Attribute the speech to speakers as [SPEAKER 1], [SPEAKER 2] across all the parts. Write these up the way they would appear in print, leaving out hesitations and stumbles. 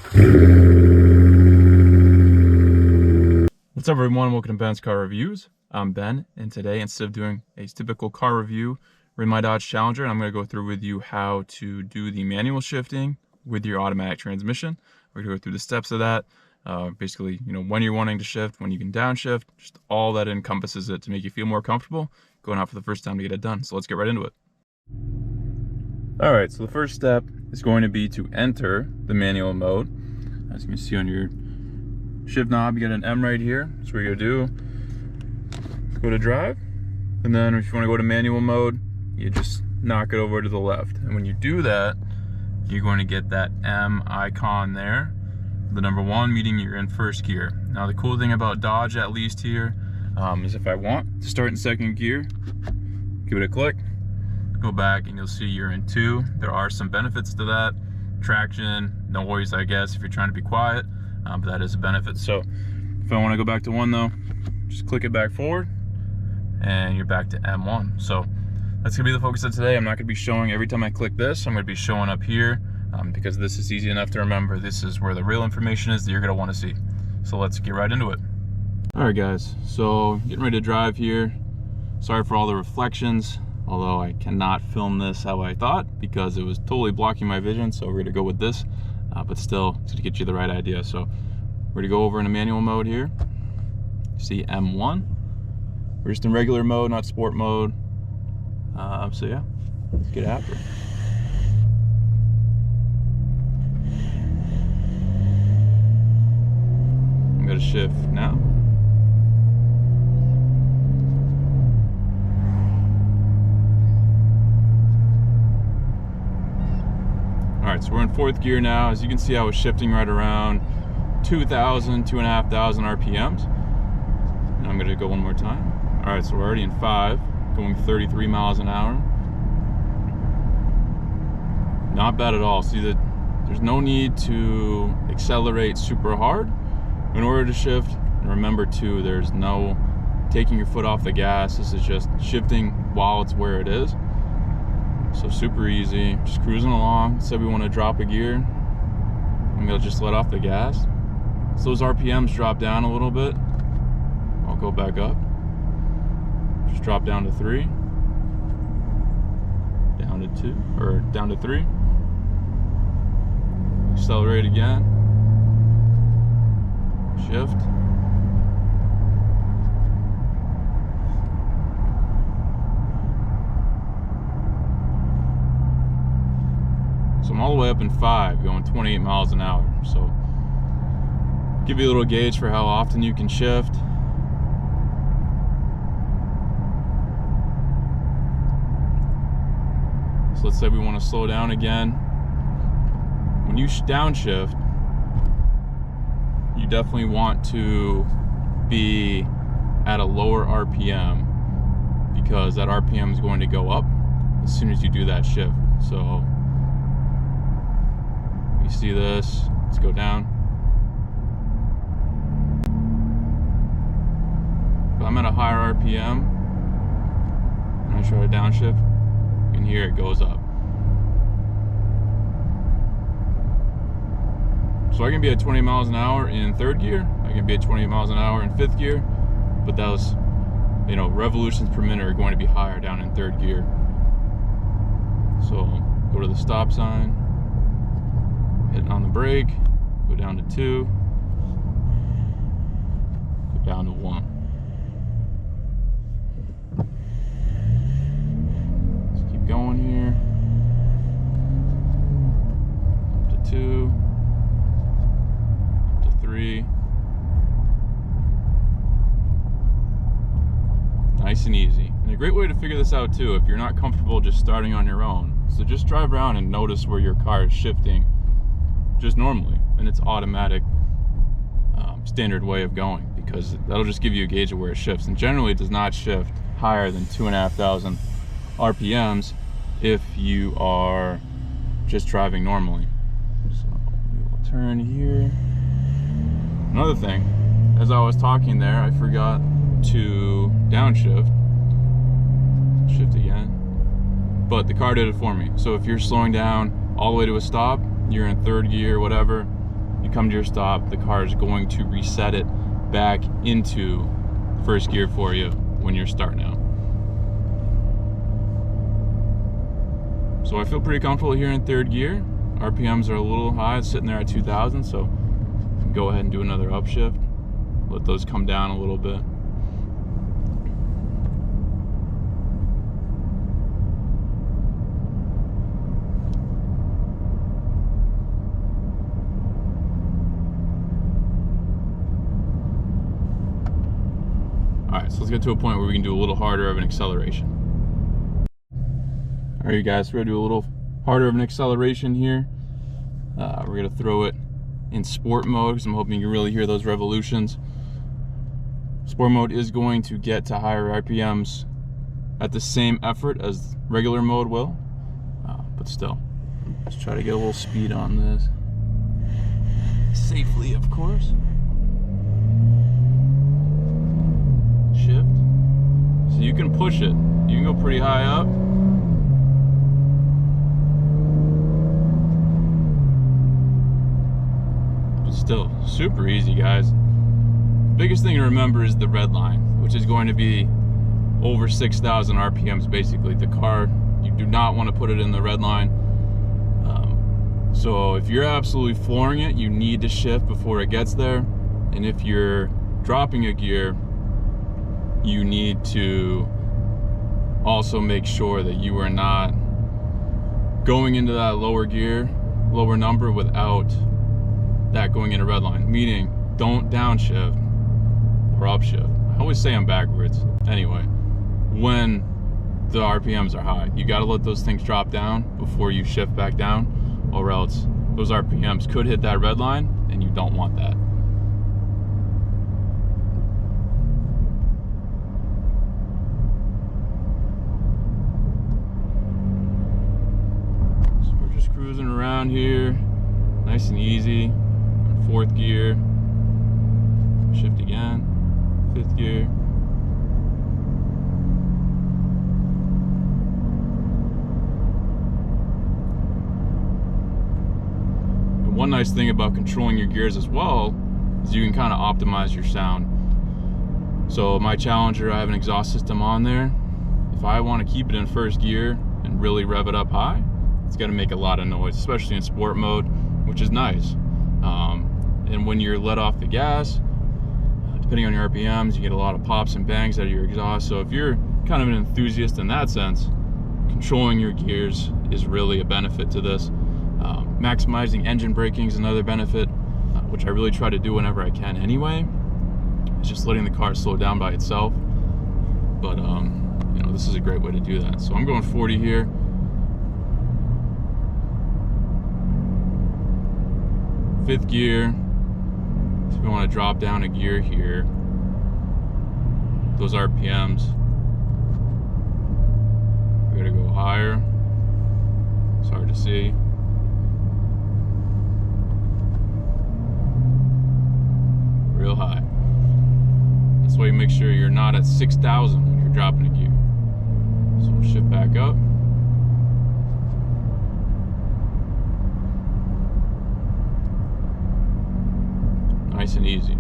[SPEAKER 1] What's up everyone, welcome to Ben's Car Reviews. I'm Ben, and today instead of doing a typical car review, we're in my Dodge Challenger, and I'm going to go through with you how to do the manual shifting with your automatic transmission. We're going to go through the steps of that, basically, when you're wanting to shift, when you can downshift, just all that encompasses it to make you feel more comfortable going out for the first time to get it done. So let's get right into it. Alright, so the first step is going to be to enter the manual mode. As you can see on your shift knob, you got an M right here. So what you're gonna do, go to drive, and then if you want to go to manual mode, you just knock it over to the left. And when you do that, you're going to get that M icon there, the number 1, meaning you're in first gear. Now the cool thing about Dodge, at least here, is if I want to start in second gear, give it a click, go back, and you'll see you're in 2. There are some benefits to that. Traction, noise, I guess, if you're trying to be quiet. But that is a benefit. So if I want to go back to 1 though, just click it back forward and you're back to M1. So that's gonna be the focus of today. I'm not gonna be showing every time I click this. I'm gonna be showing up here because this is easy enough to remember. This is where the real information is that you're gonna want to see. So let's get right into it. All right guys, so getting ready to drive here. Sorry for all the reflections, although I cannot film this how I thought because it was totally blocking my vision. So we're gonna go with this. But still, to get you the right idea. So we're gonna go over into manual mode here. See M1. We're just in regular mode, not sport mode. So yeah, let's get after it. I'm gonna shift now. Alright, so we're in 4th gear now. As you can see, I was shifting right around 2,500 RPMs. And I'm gonna go one more time. Alright, so we're already in 5, going 33 miles an hour. Not bad at all. See that there's no need to accelerate super hard in order to shift. And remember too, there's no taking your foot off the gas. This is just shifting while it's where it is. So super easy, just cruising along. Said we want to drop a gear, I'm gonna just let off the gas. So those RPMs drop down a little bit. I'll go back up. Just drop down to 3, down to 2, or down to 3. Accelerate again. Shift. So I'm all the way up in 5, going 28 miles an hour. So give you a little gauge for how often you can shift. So let's say we want to slow down again. When you downshift, you definitely want to be at a lower RPM because that RPM is going to go up as soon as you do that shift. So you see this, let's go down. If I'm at a higher RPM and I try to downshift, you can hear it goes up. So I can be at 20 miles an hour in 3rd gear, I can be at 20 miles an hour in 5th gear, but those, revolutions per minute are going to be higher down in 3rd gear. So go to the stop sign, hit on the brake, go down to 2, go down to 1. Let's keep going here. Up to 2, up to 3. Nice and easy. And a great way to figure this out too, if you're not comfortable just starting on your own. So just drive around and notice where your car is shifting just normally, and it's automatic standard way of going, because that'll just give you a gauge of where it shifts. And generally it does not shift higher than 2,500 RPMs if you are just driving normally. So we will turn here. Another thing, as I was talking there, I forgot to downshift. Shift again. But the car did it for me. So if you're slowing down all the way to a stop, you're in 3rd gear, whatever, you come to your stop, the car is going to reset it back into first gear for you when you're starting out. So I feel pretty comfortable here in third gear. RPMs are a little high, sitting there at 2,000, so go ahead and do another upshift. Let those come down a little bit. Alright, so let's get to a point where we can do a little harder of an acceleration. Alright, you guys, we're going to do a little harder of an acceleration here. We're going to throw it in sport mode because I'm hoping you can really hear those revolutions. Sport mode is going to get to higher RPMs at the same effort as regular mode will, but still, let's try to get a little speed on this. Safely, of course. Shift. So you can push it. You can go pretty high up. But still, super easy, guys. Biggest thing to remember is the red line, which is going to be over 6,000 RPMs basically. The car, you do not want to put it in the red line. So if you're absolutely flooring it, you need to shift before it gets there. And if you're dropping a gear, you need to also make sure that you are not going into that lower gear, lower number without that going in a red line. Meaning, don't downshift or upshift. I always say them backwards. Anyway, when the RPMs are high, you got to let those things drop down before you shift back down, or else those RPMs could hit that red line and you don't want that. So we're just cruising around here, nice and easy. Fourth gear, shift again, fifth gear. And one nice thing about controlling your gears as well is you can kind of optimize your sound. So my Challenger, I have an exhaust system on there. If I want to keep it in first gear and really rev it up high, it's going to make a lot of noise, especially in sport mode, which is nice. And when you're let off the gas, depending on your RPMs, you get a lot of pops and bangs out of your exhaust. So if you're kind of an enthusiast in that sense, controlling your gears is really a benefit to this. Maximizing engine braking is another benefit, which I really try to do whenever I can anyway. It's just letting the car slow down by itself. But you know, this is a great way to do that. So I'm going 40 here. Fifth gear. So if you want to drop down a gear here, those RPMs, we're going to go higher. It's hard to see. Real high. That's why you make sure you're not at 6,000 when you're dropping a gear. So we'll shift back up. Nice and easy.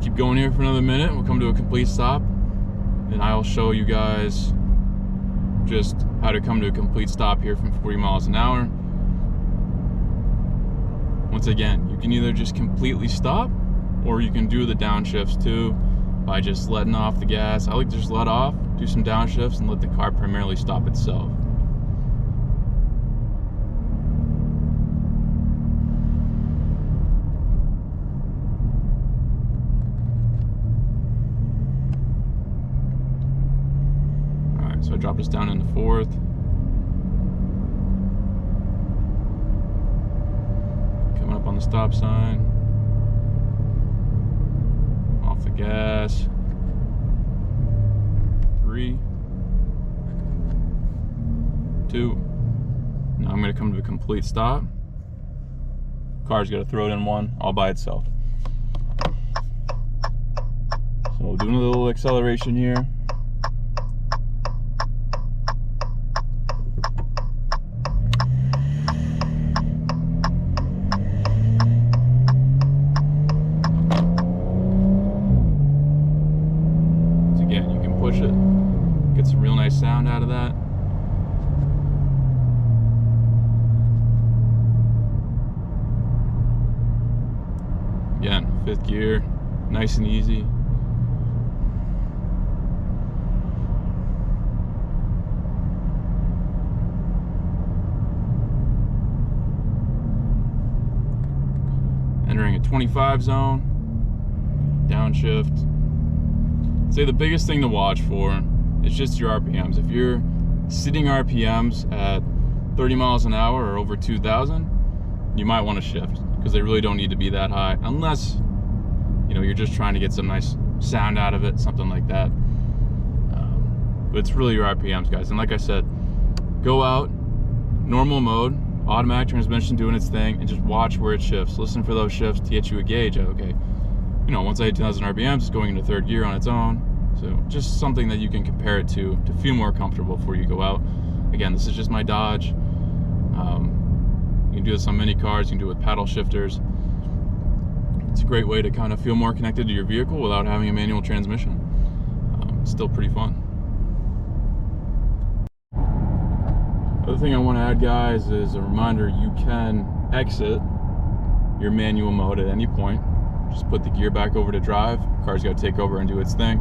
[SPEAKER 1] Keep going here for another minute. We'll come to a complete stop, and I'll show you guys just how to come to a complete stop here from 40 miles an hour. Once again, you can either just completely stop, or you can do the downshifts too by just letting off the gas. I like to just let off, do some downshifts, and let the car primarily stop itself. So I dropped us down into fourth. Coming up on the stop sign. Off the gas. 3, 2. Now I'm going to come to a complete stop. Car's got to throw it in 1 all by itself. So we'll do a little acceleration here. fifth gear, nice and easy. Entering a 25 zone, downshift. I'd say the biggest thing to watch for is just your RPMs. If you're sitting RPMs at 30 miles an hour or over 2,000, you might want to shift, because they really don't need to be that high, unless you're just trying to get some nice sound out of it, something like that. But it's really your RPMs, guys. And like I said, go out, normal mode, automatic transmission doing its thing, and just watch where it shifts. Listen for those shifts to get you a gauge of, okay, once I hit 2,000 RPMs, it's going into third gear on its own. So just something that you can compare it to feel more comfortable before you go out. Again, this is just my Dodge. You can do this on many cars, you can do it with paddle shifters. It's a great way to kind of feel more connected to your vehicle without having a manual transmission. It's still pretty fun. Other thing I want to add, guys, is a reminder: you can exit your manual mode at any point. Just put the gear back over to drive. Car's got to take over and do its thing.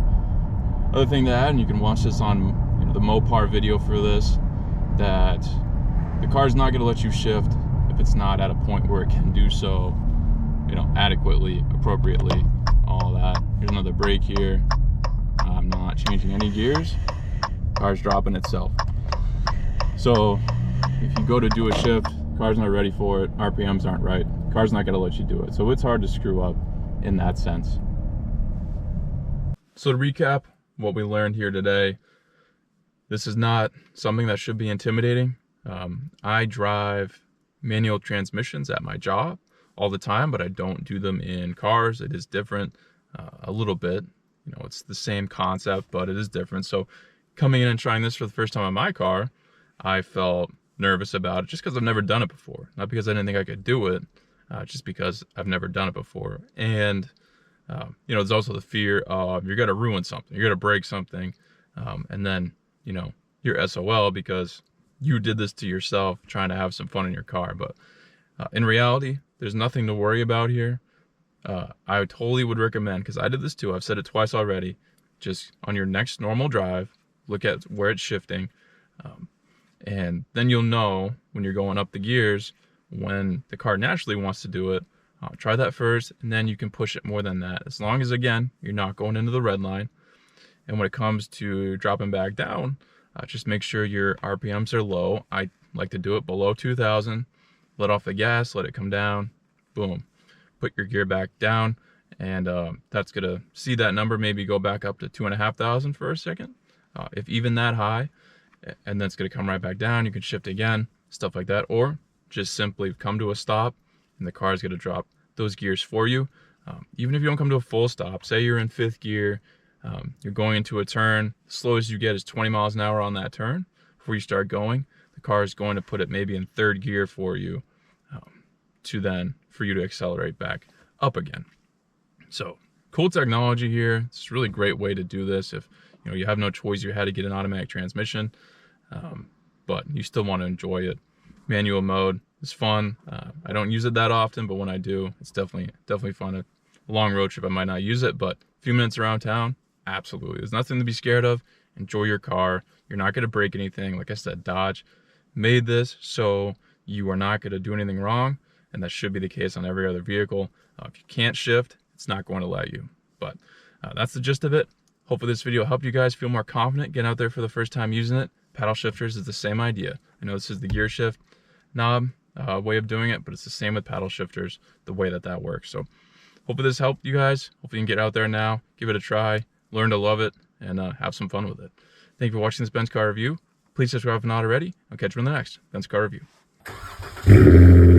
[SPEAKER 1] Other thing to add, and you can watch this on the Mopar video for this, that the car's not going to let you shift if it's not at a point where it can do so, adequately, appropriately, all that. Here's another brake here. I'm not changing any gears. Car's dropping itself. So if you go to do a shift, car's not ready for it, RPMs aren't right, car's not going to let you do it. So it's hard to screw up in that sense. So to recap what we learned here today, this is not something that should be intimidating. I drive manual transmissions at my job all the time, but I don't do them in cars. It is different a little bit. It's the same concept, but it is different. So coming in and trying this for the first time on my car, I felt nervous about it just because I've never done it before. Not because I didn't think I could do it, just because I've never done it before. And there's also the fear of you're gonna ruin something, you're gonna break something, and then you're SOL because you did this to yourself trying to have some fun in your car. But in reality, there's nothing to worry about here. I totally would recommend, because I did this too, I've said it twice already, just on your next normal drive, look at where it's shifting, and then you'll know when you're going up the gears, when the car naturally wants to do it. Try that first, and then you can push it more than that, as long as, again, you're not going into the red line. And when it comes to dropping back down, just make sure your RPMs are low. I like to do it below 2,000, let off the gas, let it come down, boom, put your gear back down, and that's gonna see that number maybe go back up to 2,500 for a second, if even that high, and then it's gonna come right back down. You can shift again, stuff like that, or just simply come to a stop and the car is gonna drop those gears for you. Even if you don't come to a full stop, say you're in fifth gear, you're going into a turn, the slowest you get is 20 miles an hour on that turn. Before you start going, the car is going to put it maybe in third gear for you, for you to accelerate back up again. So cool technology here. It's a really great way to do this if you have no choice, you had to get an automatic transmission, but you still want to enjoy it. Manual mode is fun. I don't use it that often, but when I do, it's definitely fun. A long road trip, I might not use it, but a few minutes around town, absolutely. There's nothing to be scared of. Enjoy your car. You're not going to break anything. Like I said, Dodge made this so you are not going to do anything wrong, and that should be the case on every other vehicle. If you can't shift, it's not going to let you. But that's the gist of it. Hopefully this video helped you guys feel more confident getting out there for the first time using it. Paddle shifters is the same idea. I know this is the gear shift knob way of doing it, but it's the same with paddle shifters, the way that works. So hopefully this helped you guys. Hopefully you can get out there now, give it a try, learn to love it, and have some fun with it. Thank you for watching this Benz Car Review. Please subscribe if not already. I'll catch you in the next Benz Car Review.